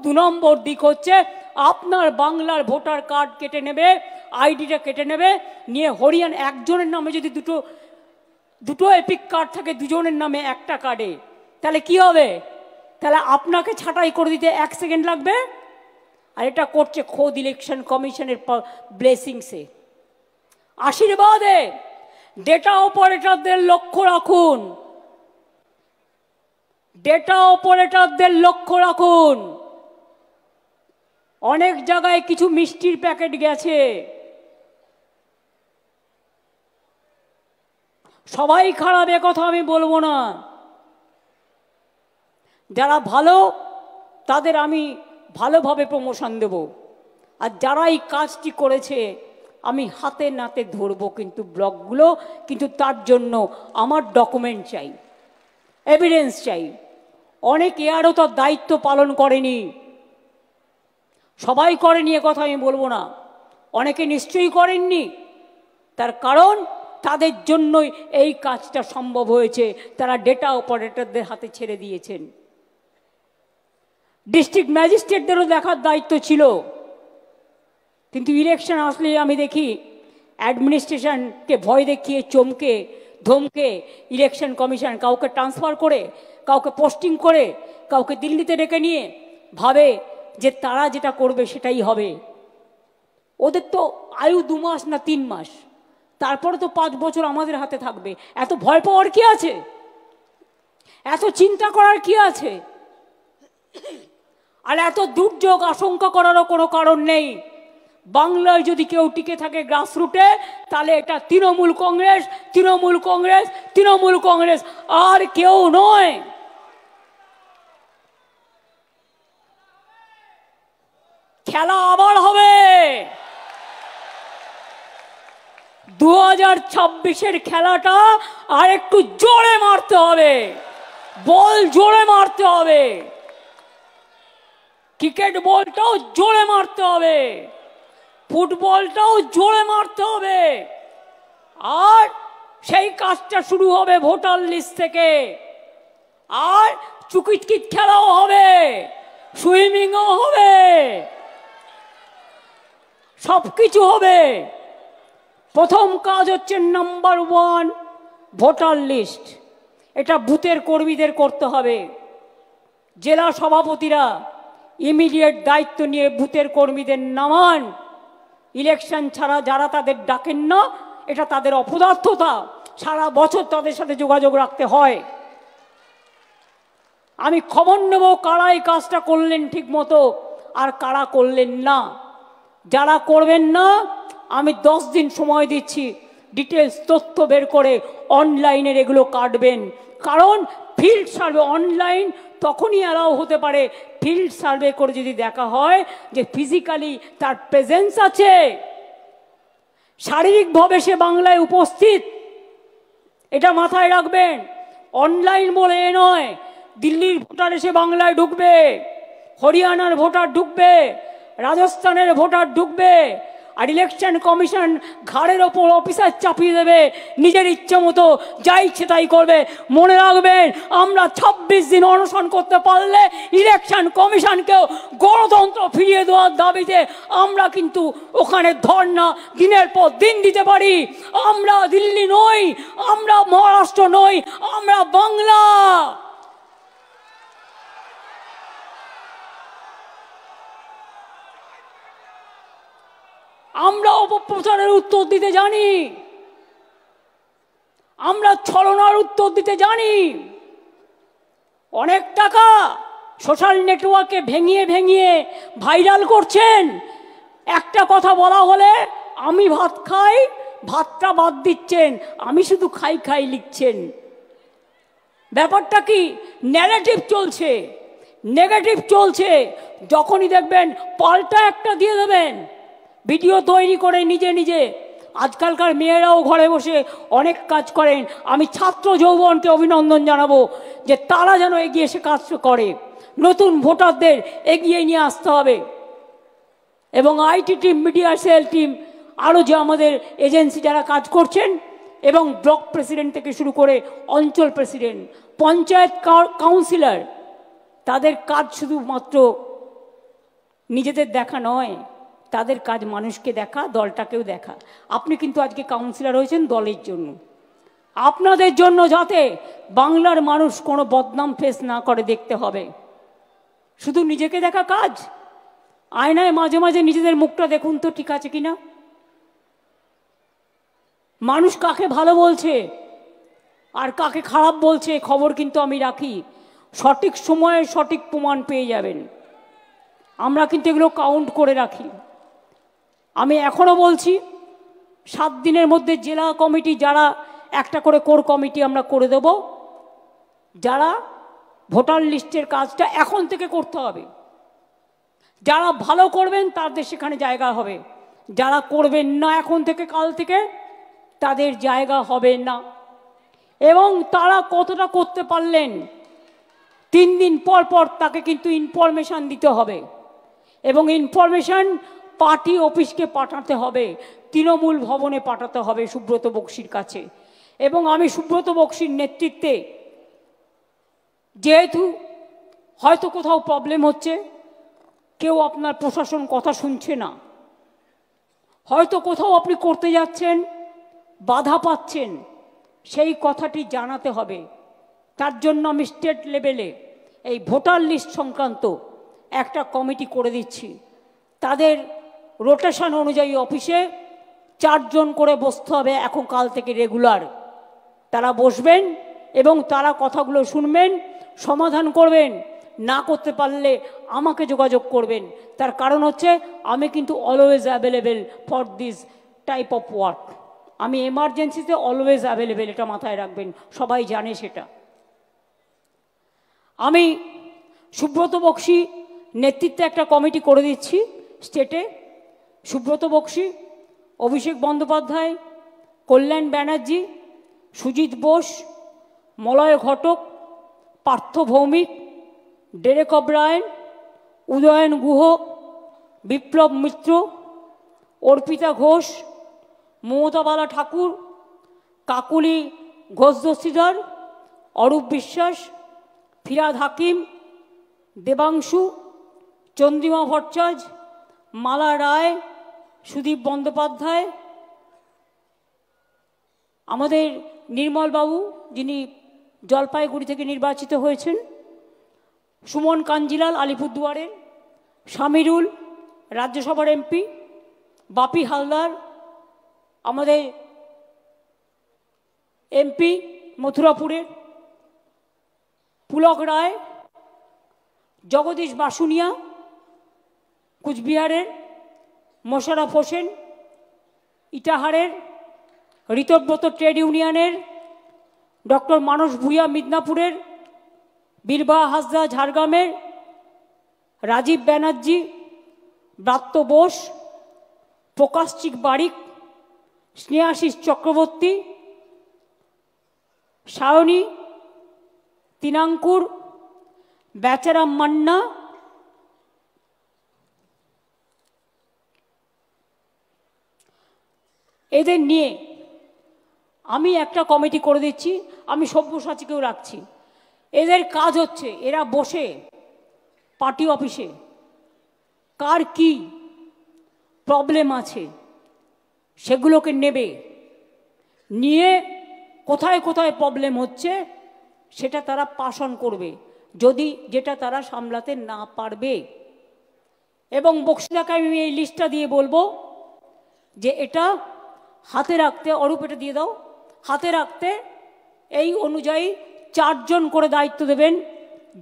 দু নম্বর দিক হচ্ছে আপনার বাংলার ভোটার কার্ড কেটে নেবে, আইডিটা কেটে নেবে, নিয়ে হরিয়ানা একজনের নামে যদি দুটো এপিক কার্ড থাকে, দুজনের নামে একটা কার্ডে, তাহলে কি হবে? তাহলে আপনাকে ছাঁটাই করে দিতে 1 সেকেন্ড লাগবে। আর এটা করছে খোদ ইলেকশন কমিশনের ব্লেসিংসে, আশীর্বাদে। ডেটা অপারেটরদের লক্ষ্য রাখুন, ডেটা অপারেটরদের লক্ষ্য রাখুন। অনেক জায়গায় কিছু মিষ্টির প্যাকেট গেছে, সবাই খারাপ এ কথা আমি বলবো না। যারা ভালো তাদের আমি ভালোভাবে প্রমোশন দেব, আর যারা এই কাজটি করেছে আমি হাতে নাতে ধরবো কিন্তু ব্লকগুলো, কিন্তু তার জন্য আমার ডকুমেন্ট চাই, এভিডেন্স চাই। অনেকে আরও তার দায়িত্ব পালন করেনি, সবাই করেনি এ কথা আমি বলবো না, অনেকে নিশ্চয়ই করেননি। তার কারণ তাদের জন্যই এই কাজটা সম্ভব হয়েছে, তারা ডেটা অপারেটরদের হাতে ছেড়ে দিয়েছেন। ডিস্ট্রিক্ট ম্যাজিস্ট্রেটদেরও দেখার দায়িত্ব ছিল, কিন্তু ইলেকশন আসলে আমি দেখি অ্যাডমিনিস্ট্রেশনকে ভয় দেখিয়ে চমকে ধমকে ইলেকশন কমিশন কাউকে ট্রান্সফার করে, কাউকে পোস্টিং করে, কাউকে দিল্লিতে ডেকে নিয়ে ভাবে যে তারা যেটা করবে সেটাই হবে। ওদের তো আয়ু 2 মাস না 3 মাস, তারপরে তো 5 বছর আমাদের হাতে থাকবে। এত ভয় পাওয়ার কি আছে? এত চিন্তা করার কি আছে? আর এত দুর্যোগ আশঙ্কা করারও কোনো কারণ নেই। বাংলায় যদি কেউ টিকে থাকে গ্রাসরুটে, তাহলে এটা তৃণমূল কংগ্রেস, তৃণমূল কংগ্রেস, তৃণমূল কংগ্রেস, আর কেউ নয়। খেলা আবার হবে। 2026-এর খেলাটা আর একটু জোরে মারতে হবে, বল জোরে মারতে হবে, ক্রিকেট বলটাও জোরে মারতে হবে, ফুটবলটাও জোরে মারতে হবে। আর সেই কাজটা শুরু হবে ভোটার লিস্ট থেকে। আর চুকিটকিট খেলাও হবে, সুইমিংও হবে, সবকিছু হবে। প্রথম কাজ হচ্ছে নাম্বার 1 ভোটার লিস্ট। এটা বুথের কর্মীদের করতে হবে। জেলা সভাপতিরা ইমিডিয়েট দায়িত্ব নিয়ে বুথের কর্মীদের নামান। ইলেকশন ছাড়া যারা তাদের ডাকেন না, এটা তাদের অপদার্থতা, সারা বছর তাদের সাথে যোগাযোগ রাখতে হয়। আমি খবর নেব কারা এই কাজটা করলেন ঠিক মতো আর কারা করলেন না। যারা করবেন না আমি 10 দিন সময় দিচ্ছি, ডিটেলস তথ্য বের করে অনলাইনের এগুলো কাটবেন। কারণ ফিল্ড সার্ভে অনলাইন তখনই অ্যালাউ হতে পারে ফিল্ড সার্ভে করে যদি দেখা হয় যে ফিজিক্যালি তার প্রেজেন্স আছে, শারীরিকভাবে সে বাংলায় উপস্থিত। এটা মাথায় রাখবেন। অনলাইন বলে এ নয় দিল্লির ভোটার এসে বাংলায় ঢুকবে, হরিয়ানার ভোটার ঢুকবে, রাজস্থানের ভোটার ঢুকবে, আর ইলেকশন কমিশন ঘাড়ের ওপর অফিসার চাপিয়ে দেবে, নিজের ইচ্ছে মতো যা ইচ্ছে তাই করবে। মনে রাখবেন, আমরা 26 দিন অনশন করতে পারলে ইলেকশন কমিশনকেও গণতন্ত্র ফিরিয়ে দেওয়ার দাবিতে আমরা কিন্তু ওখানে ধর্ণা দিনের পর দিন দিতে পারি। আমরা দিল্লি নই, আমরা মহারাষ্ট্র নই, আমরা বাংলা। আমরা অপপ্রচারের উত্তর দিতে জানি, আমরা ছলনার উত্তর দিতে জানি। অনেক টাকা সোশ্যাল নেটওয়ার্কে ভেঙিয়ে ভেঙিয়ে ভাইরাল করছেন। একটা কথা বলা হলে আমি ভাত খাই, ভাতটা বাদ দিচ্ছেন, আমি শুধু খাই খাই লিখছেন। ব্যাপারটা কি? ন্যারেটিভ চলছে, নেগেটিভ চলছে। যখনই দেখবেন পাল্টা একটা দিয়ে দেবেন, ভিডিও তৈরি করে নিজে নিজে। আজকালকার মেয়েরাও ঘরে বসে অনেক কাজ করেন। আমি ছাত্র যৌবনকে অভিনন্দন জানাবো যে তারা যেন এগিয়ে এসে কাজ করে। নতুন ভোটারদের এগিয়ে নিয়ে আসতে হবে। এবং IT team, media cell team, আরও যে আমাদের এজেন্সি যারা কাজ করছেন, এবং ব্লক প্রেসিডেন্ট থেকে শুরু করে অঞ্চল প্রেসিডেন্ট, পঞ্চায়েত কাউন্সিলর, তাদের কাজ শুধুমাত্র নিজেদের দেখা নয়, তাদের কাজ মানুষকে দেখা, দলটাকেও দেখা। আপনি কিন্তু আজকে কাউন্সিলর হয়েছেন দলের জন্য, আপনাদের জন্য, যাতে বাংলার মানুষ কোনো বদনাম ফেস না করে দেখতে হবে। শুধু নিজেকে দেখা কাজ, আয়নায় মাঝে মাঝে নিজেদের মুখটা দেখুন তো ঠিক আছে কিনা। মানুষ কাকে ভালো বলছে আর কাকে খারাপ বলছে খবর কিন্তু আমি রাখি, সঠিক সময়ে সঠিক প্রমাণ পেয়ে যাবেন। আমরা কিন্তু এগুলো কাউন্ট করে রাখি। আমি এখনও বলছি, 7 দিনের মধ্যে জেলা কমিটি যারা একটা করে কোর কমিটি আমরা করে দেব, যারা ভোটার লিস্টের কাজটা এখন থেকে করতে হবে। যারা ভালো করবেন তাদের সেখানে জায়গা হবে, যারা করবেন না এখন থেকে কাল থেকে তাদের জায়গা হবে না। এবং তারা কতটা করতে পারলেন 3 দিন পর পর তাকে কিন্তু ইনফরমেশান দিতে হবে, এবং ইনফরমেশান পার্টি অফিসকে পাঠাতে হবে, তৃণমূল ভবনে পাঠাতে হবে সুব্রত বক্সির কাছে। এবং আমি সুব্রত বক্সির নেতৃত্বে, যেহেতু হয়তো কোথাও প্রবলেম হচ্ছে, কেউ আপনার প্রশাসন কথা শুনছে না, হয়তো কোথাও আপনি করতে যাচ্ছেন বাধা পাচ্ছেন, সেই কথাটি জানাতে হবে। তার জন্য আমি স্টেট লেভেলে এই ভোটার লিস্ট সংক্রান্ত একটা কমিটি করে দিচ্ছি। তাদের রোটেশন অনুযায়ী অফিসে 4 জন করে বসতে হবে এখন কাল থেকে রেগুলার। তারা বসবেন এবং তারা কথাগুলো শুনবেন, সমাধান করবেন। না করতে পারলে আমাকে যোগাযোগ করবেন। তার কারণ হচ্ছে আমি কিন্তু always available for this type of work. আমি এমার্জেন্সিতে অলওয়েজ অ্যাভেলেবেল, এটা মাথায় রাখবেন, সবাই জানে সেটা। আমি সুব্রত বক্সি নেতৃত্বে একটা কমিটি করে দিচ্ছি স্টেটে। সুব্রত বক্সি, অভিষেক বন্দ্যোপাধ্যায়, কল্যাণ ব্যানার্জি, সুজিত বোস, মলয় ঘটক, পার্থ ভৌমিক, ডেরেক অব্রায়েন, উদয়ন গুহ, বিপ্লব মিত্র, অর্পিতা ঘোষ, মমতাবালা ঠাকুর, কাকুলি ঘোষ দস্তিদার, অরূপ বিশ্বাস, ফিরাদ হাকিম, দেবাংশু, চন্দ্রিমা ভট্টাচার্য, মালা রায়, সুদীপ বন্দ্যোপাধ্যায়, আমাদের নির্মলবাবু যিনি জলপাইগুড়ি থেকে নির্বাচিত হয়েছেন, সুমন কাঞ্জিলাল আলিপুরদুয়ারের, শামিরুল রাজ্যসভার এমপি, বাপি হালদার আমাদের এমপি মথুরাপুরের, পুলক রায়, জগদীশ বাসুনিয়া কুচবিহারের, মোশাররফ হোসেন ইটাহারের, ঋতব্রত ট্রেড ইউনিয়নের, ডক্টর মানস ভূঁইয়া মিদনাপুরের, বীরবাহা হাসদা ঝাড়গ্রামের, রাজীব ব্যানার্জি, ব্রাত্য বোস, প্রকাশচিক বারিক, স্নেহাশিস চক্রবর্তী, সায়নী তিনাঙ্কুর, বেচারাম মান্না, এদের নিয়ে আমি একটা কমিটি করে দিচ্ছি। আমি সব্যসাচীকেও রাখছি। এদের কাজ হচ্ছে এরা বসে পার্টি অফিসে কার কি প্রবলেম আছে সেগুলোকে নেবে, নিয়ে কোথায় কোথায় প্রবলেম হচ্ছে সেটা তারা পাস অন করবে, যদি যেটা তারা সামলাতে না পারবে। এবং বক্সিদাকে আমি এই লিস্টটা দিয়ে বলবো যে এটা হাতে রাখতে, অরূপ এটা দিয়ে দাও, হাতে রাখতে এই অনুযায়ী 4 জন করে দায়িত্ব দেবেন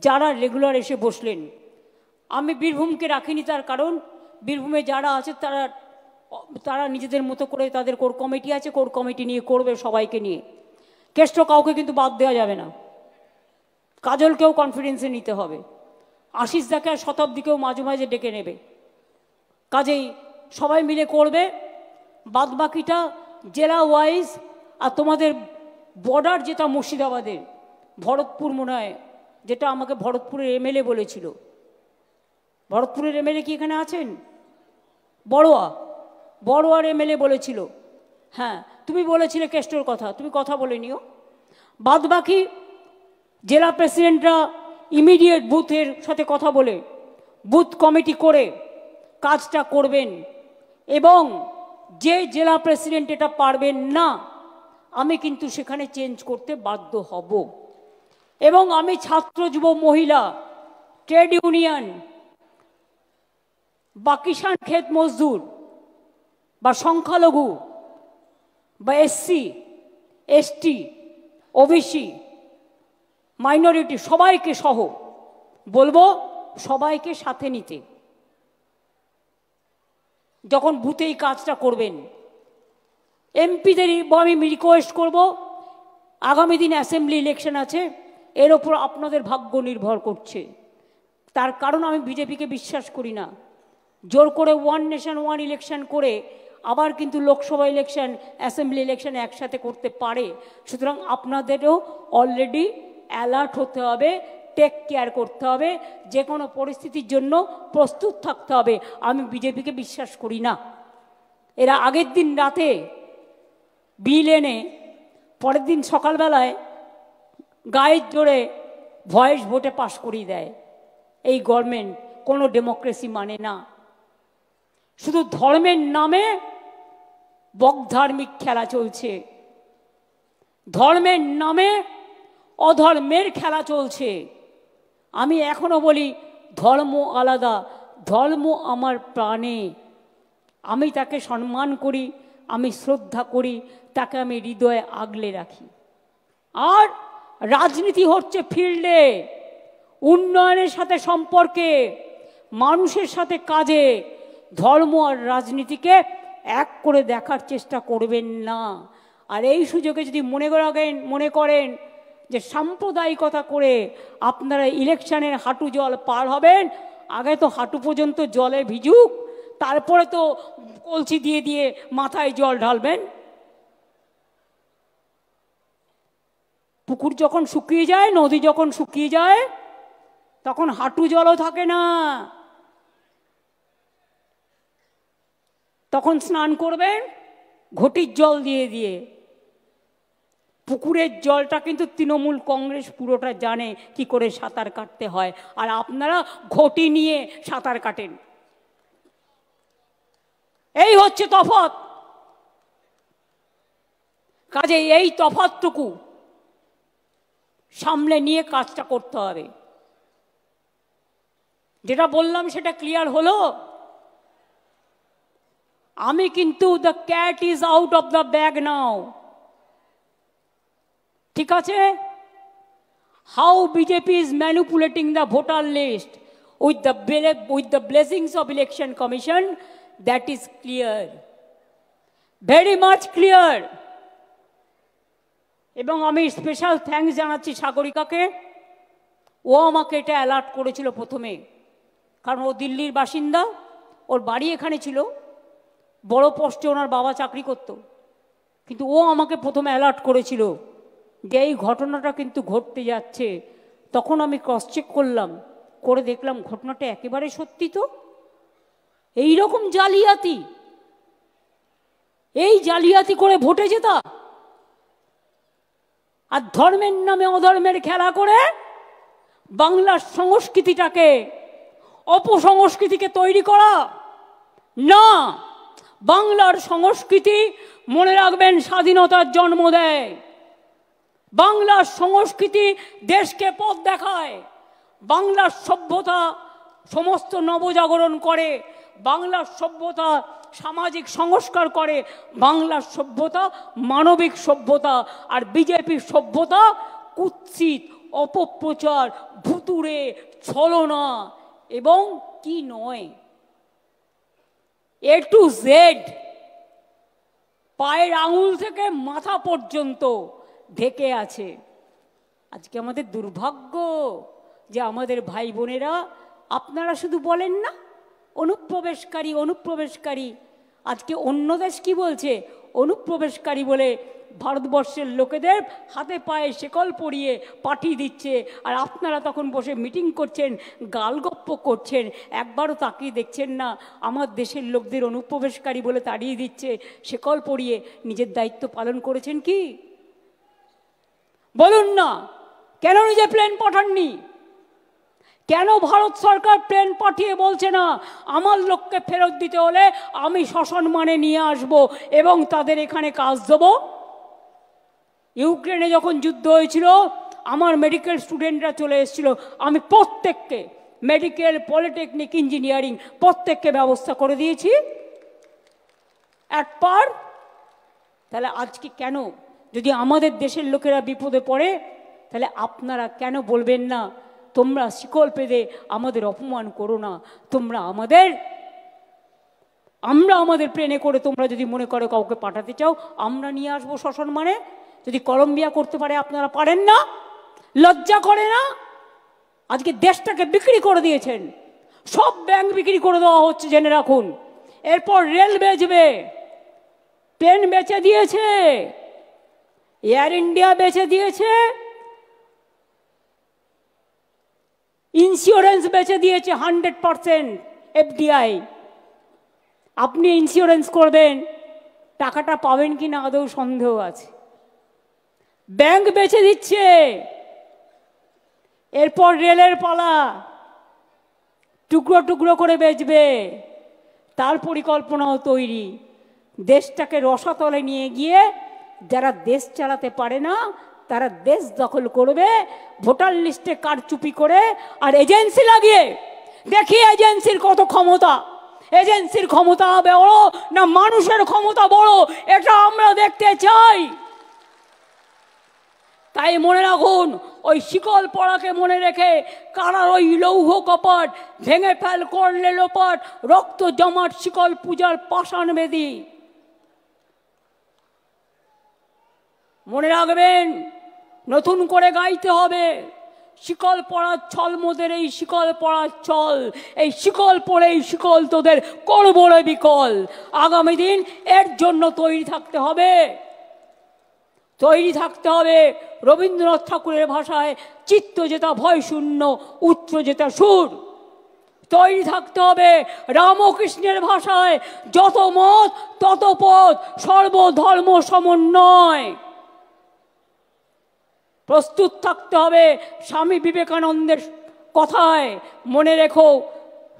যারা রেগুলার এসে বসলেন। আমি বীরভূমকে রাখিনি, তার কারণ বীরভূমে যারা আছে তারা নিজেদের মতো করে তাদের কোর কমিটি আছে, কোর কমিটি নিয়ে করবে সবাইকে নিয়ে। কেষ্ট কাউকে কিন্তু বাদ দেওয়া যাবে না, কাজলকেও কনফিডেন্সে নিতে হবে, আশিস দাকে আর শতাব্দীকেও মাঝে মাঝে ডেকে নেবে। কাজেই সবাই মিলে করবে। বাদ বাকিটা জেলা ওয়াইজ। আর তোমাদের বর্ডার যেটা মুর্শিদাবাদের ভরতপুর মনে হয়, যেটা আমাকে ভরতপুরের এমএলএ বলেছিল, ভরতপুরের এমএলএ কি এখানে আছেন? বড়োয়ার এমএলএ বলেছিল। হ্যাঁ, তুমি বলেছিলে কেষ্টর কথা, তুমি কথা বলে নিও। বাদ বাকি জেলা প্রেসিডেন্টরা ইমিডিয়েট বুথের সাথে কথা বলে বুথ কমিটি করে কাজটা করবেন। এবং যে জেলা প্রেসিডেন্ট এটা পারবেন না, আমি কিন্তু সেখানে চেঞ্জ করতে বাধ্য হব। এবং আমি ছাত্র, যুব, মহিলা, ট্রেড ইউনিয়ন বা কিষাণ ক্ষেত মজদুর বা সংখ্যালঘু বা এসসি, এসটি, ওবিসি, মাইনরিটি সবাইকে সহ বলবো সবাইকে সাথে নিতে যখন বুথে এই কাজটা করবেন। এমপিদের আমি রিকোয়েস্ট করব, আগামী দিন অ্যাসেম্বলি ইলেকশন আছে, এর ওপর আপনাদের ভাগ্য নির্ভর করছে। তার কারণ আমি বিজেপিকে বিশ্বাস করি না। জোর করে ওয়ান নেশন ওয়ান ইলেকশন করে আবার কিন্তু লোকসভা ইলেকশন, অ্যাসেম্বলি ইলেকশন একসাথে করতে পারে। সুতরাং আপনাদেরও অলরেডি অ্যালার্ট হতে হবে, টেক কেয়ার করতে হবে, যে কোনো পরিস্থিতির জন্য প্রস্তুত থাকতে হবে। আমি বিজেপিকে বিশ্বাস করি না। এরা আগের দিন রাতে বিল এনে পরের দিন সকালবেলায় গায়ের জোরে ভয়েস ভোটে পাশ করিয়ে দেয়। এই গভর্নমেন্ট কোনো ডেমোক্রেসি মানে না। শুধু ধর্মের নামে বকধার্মিক খেলা চলছে, ধর্মের নামে অধর্মের খেলা চলছে। আমি এখনো বলি ধর্ম আলাদা, ধর্ম আমার প্রাণে। আমি তাকে সম্মান করি, আমি শ্রদ্ধা করি, তাকে আমি হৃদয়ে আগলে রাখি। আর রাজনীতি হচ্ছে ফিল্ডে, উন্নয়নের সাথে সম্পর্কে, মানুষের সাথে কাজে। ধর্ম আর রাজনীতিকে এক করে দেখার চেষ্টা করবেন না। আর এই সুযোগে যদি মনে করেন যে সাম্প্রদায়িকতা করে আপনারা ইলেকশনের হাঁটু জল পার হবেন, আগে তো হাঁটু পর্যন্ত জলে ভিজুক, তারপরে তো কলসি দিয়ে দিয়ে মাথায় জল ঢালবেন। পুকুর যখন শুকিয়ে যায়, নদী যখন শুকিয়ে যায়, তখন হাঁটু জলও থাকে না। তখন স্নান করবেন ঘটির জল দিয়ে দিয়ে। পুকুরের জলটা কিন্তু তৃণমূল কংগ্রেস পুরোটা জানে কি করে সাঁতার কাটতে হয়, আর আপনারা ঘটি নিয়ে সাঁতার কাটেন। এই হচ্ছে তফাৎ। কাজে এই তফাৎটুকু সামলে নিয়ে কাজটা করতে হবে। যেটা বললাম সেটা ক্লিয়ার হলো? আমি কিন্তু the cat is out of the bag now. ঠিক আছে? How BJP is manipulating the voter list with the blessings of election commission, that is clear, very much clear. এবং আমি স্পেশাল থ্যাঙ্কস জানাচ্ছি সাগরিকাকে। ও আমাকে এটা অ্যালার্ট করেছিল প্রথমে, কারণ ও দিল্লির বাসিন্দা, ওর বাড়ি এখানে ছিল, বড় পোস্টে ওনার বাবা চাকরি করত। কিন্তু ও আমাকে প্রথমে অ্যালার্ট করেছিল যে এই ঘটনাটা কিন্তু ঘটতে যাচ্ছে। তখন আমি ক্রস চেক করলাম, করে দেখলাম ঘটনাটা একেবারে সত্যি। তো এই রকম জালিয়াতি, এই জালিয়াতি করে ভোটে জেতা, আর ধর্মের নামে অধর্মের খেলা করে বাংলার সংস্কৃতিটাকে, অপসংস্কৃতিকে তৈরি করা না। বাংলার সংস্কৃতি, মনে রাখবেন, স্বাধীনতার জন্ম দেয়। বাংলার সংস্কৃতি দেশকে পথ দেখায়। বাংলার সভ্যতা সমস্ত নবজাগরণ করে। বাংলার সভ্যতা সামাজিক সংস্কার করে। বাংলার সভ্যতা মানবিক সভ্যতা। আর বিজেপির সভ্যতা কুৎসিত, অপপ্রচার, ভুতুড়ে, ছলনা এবং কি নয়, এ টু জেড, পায়ের আঙুল থেকে মাথা পর্যন্ত ঢেকে আছে। আজকে আমাদের দুর্ভাগ্য যে আমাদের ভাই বোনেরা, আপনারা শুধু বলেন না অনুপ্রবেশকারী অনুপ্রবেশকারী, আজকে অন্য দেশ কি বলছে? অনুপ্রবেশকারী বলে ভারতবর্ষের লোকেদের হাতে পায়ে শেকল পরিয়ে পাঠিয়ে দিচ্ছে। আর আপনারা তখন বসে মিটিং করছেন, গালগপ্প করছেন, একবারও তাকিয়ে দেখছেন না আমার দেশের লোকদের অনুপ্রবেশকারী বলে তাড়িয়ে দিচ্ছে, শেকল পরিয়ে। নিজের দায়িত্ব পালন করেছেন কি? বলুন না, কেন নিজে প্লেন পাঠাননি? কেন ভারত সরকার প্লেন পাঠিয়ে বলছে না আমার লোককে ফেরত দিতে হলে আমি সসম্মানে নিয়ে আসব এবং তাদের এখানে কাজ দেব? ইউক্রেনে যখন যুদ্ধ হয়েছিল আমার মেডিকেল স্টুডেন্টরা চলে এসেছিল, আমি প্রত্যেককে মেডিকেল, পলিটেকনিক, ইঞ্জিনিয়ারিং প্রত্যেককে ব্যবস্থা করে দিয়েছি একবার। তাহলে আজকে কেন, যদি আমাদের দেশের লোকেরা বিপদে পড়ে, তাহলে আপনারা কেন বলবেন না তোমরা শিকল পেদে আমাদের অপমান করো না, তোমরা আমরা আমাদের প্লেনে করে তোমরা যদি মনে করো কাউকে পাঠাতে চাও আমরা নিয়ে আসবো সসম্মানে। যদি কলম্বিয়া করতে পারে আপনারা পারেন না? লজ্জা করে না? আজকে দেশটাকে বিক্রি করে দিয়েছেন, সব ব্যাংক বিক্রি করে দেওয়া হচ্ছে জেনে রাখুন। এরপর রেল বেচবে, প্লেন বেচে দিয়েছে, এয়ার ইন্ডিয়া বেচে দিয়েছে, ইন্স্যুরেন্স বেচে দিয়েছে 100% FDI। আপনি ইন্স্যুরেন্স করবেন, টাকাটা পাবেন কি না আদৌ সন্দেহ আছে। ব্যাংক বেচে দিচ্ছে, এরপর রেলের পালা, টুকরো টুকরো করে বেচবে, তার পরিকল্পনাও তৈরি। দেশটাকে রসাতলে নিয়ে গিয়ে যারা দেশ চালাতে পারে না তারা দেশ দখল করবে, ভোটার লিস্টে কারচুপি করে আর এজেন্সি লাগিয়ে। দেখি এজেন্সির কত ক্ষমতা, এজেন্সির ক্ষমতা বড় না মানুষের ক্ষমতা বড়, এটা আমরা দেখতে চাই। তাই মনে রাখুন, ওই শিকল পড়াকে মনে রেখে কারার ওই লৌহ কপাট ভেঙে ফেল করলে লোপাট, রক্ত জমাট শিকল পূজার পাষাণ বেদি। মনে রাখবেন, নতুন করে গাইতে হবে, শিকল পড়ার ছল মোদের এই শিকল পড়ার ছল, এই শিকল পড়েই শিকল তোদের করবো রে বিকল। আগামী দিন এর জন্য তৈরি থাকতে হবে, তৈরি থাকতে হবে। রবীন্দ্রনাথ ঠাকুরের ভাষায় চিত্ত যেটা ভয় শূন্য, উচ্চ যেটা সুর। তৈরি থাকতে হবে রামকৃষ্ণের ভাষায় যত মত তত পথ, সর্বধর্ম সমন্বয়। প্রস্তুত থাকতে হবে স্বামী বিবেকানন্দের কথায়, মনে রেখো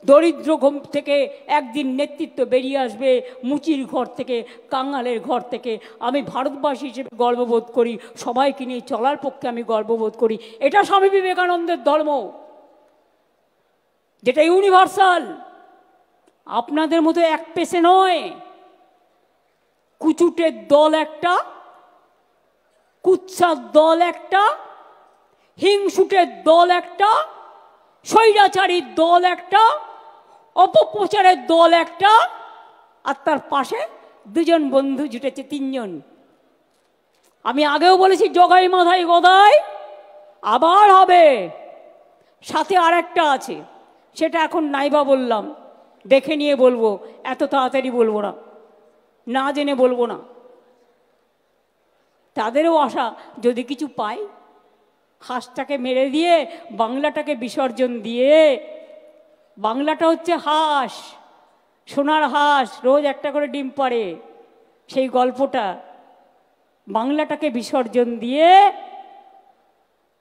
দরিদ্র ঘর থেকে একদিন নেতৃত্ব বেরিয়ে আসবে, মুচির ঘর থেকে, কাঙালের ঘর থেকে। আমি ভারতবাসী হিসেবে গর্ববোধ করি, সবাইকে নিয়ে চলার পক্ষে আমি গর্ববোধ করি। এটা স্বামী বিবেকানন্দের ধর্ম, যেটা ইউনিভার্সাল। আপনাদের মতো এক পেশে নয়, কুচুটের দল একটা, কুৎসার দল একটা, হিংসুটের দল একটা, স্বৈরাচারীর দল একটা, অপপ্রচারের দল একটা, আর তার পাশে দুজন বন্ধু জুটেছে, তিনজন। আমি আগেও বলেছি জগাই মাথায় গদাই, আবার হবে। সাথে আর একটা আছে, সেটা এখন নাইবা বললাম, দেখে নিয়ে বলবো, এত তাড়াতাড়ি বলবো না, না জেনে বলবো না। তাদেরও আশা যদি কিছু পাই, হাঁসটাকে মেরে দিয়ে বাংলাটাকে বিসর্জন দিয়ে, বাংলাটা হচ্ছে হাঁস, সোনার হাঁস, রোজ একটা করে ডিম পাড়ে, সেই গল্পটা, বাংলাটাকে বিসর্জন দিয়ে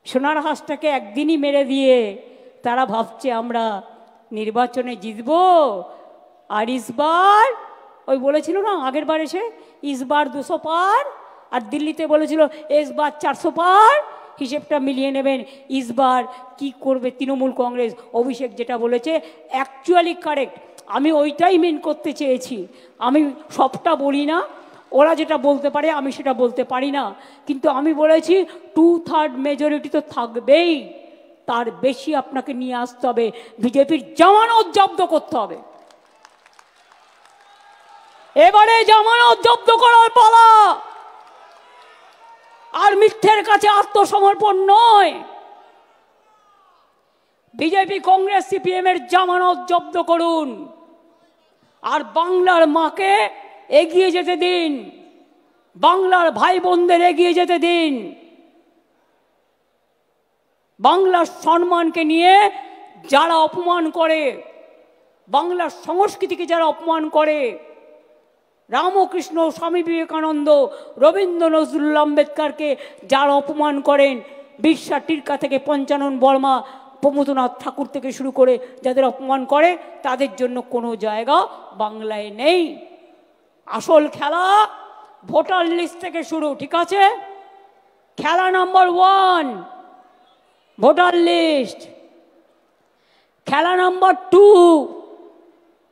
সোনার হাঁসটাকে একদিনই মেরে দিয়ে তারা ভাবছে আমরা নির্বাচনে জিতব। আর ইসবার ওই বলেছিল না আগের বার এসে, ইসবার 200 পার, আর দিল্লিতে বলেছিল এসবার 400 পার। হিসেবটা মিলিয়ে নেবেন। ইসবার কি করবে তৃণমূল কংগ্রেস, অভিষেক যেটা বলেছে অ্যাকচুয়ালি কারেক্ট। আমি ওইটাই মেন করতে চেয়েছি। আমি সবটা বলি না, ওরা যেটা বলতে পারে আমি সেটা বলতে পারি না, কিন্তু আমি বলেছি 2/3 মেজরিটি তো থাকবেই, তার বেশি আপনাকে নিয়ে আসতে হবে। বিজেপির জামানত জব্দ করতে হবে, এবারে জামানত জব্দ করার পালা। আর মিথ্যের কাছে আত্মসমর্পণ নয়। বিজেপি, কংগ্রেস, সিপিএম এর জামানত জব্দ করুন, আর বাংলার মাকে এগিয়ে যেতে দিন, বাংলার ভাই বোনদের এগিয়ে যেতে দিন। বাংলার সম্মানকে নিয়ে যারা অপমান করে, বাংলার সংস্কৃতিকে যারা অপমান করে, রামকৃষ্ণ, স্বামী বিবেকানন্দ, রবীন্দ্র নজরুল আম্বেদকরকে যারা অপমান করেন, বিরসা টিরকা থেকে পঞ্চানন বর্মা প্রমথনাথ ঠাকুর থেকে শুরু করে যাদের অপমান করে তাদের জন্য কোনো জায়গা বাংলায় নেই। আসল খেলা ভোটার লিস্ট থেকে শুরু, ঠিক আছে? খেলা নাম্বার 1 ভোটার লিস্ট। খেলা নাম্বার 2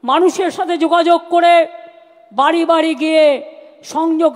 মানুষের সাথে যোগাযোগ করে বাড়ি বাড়ি গিয়ে সংযোগ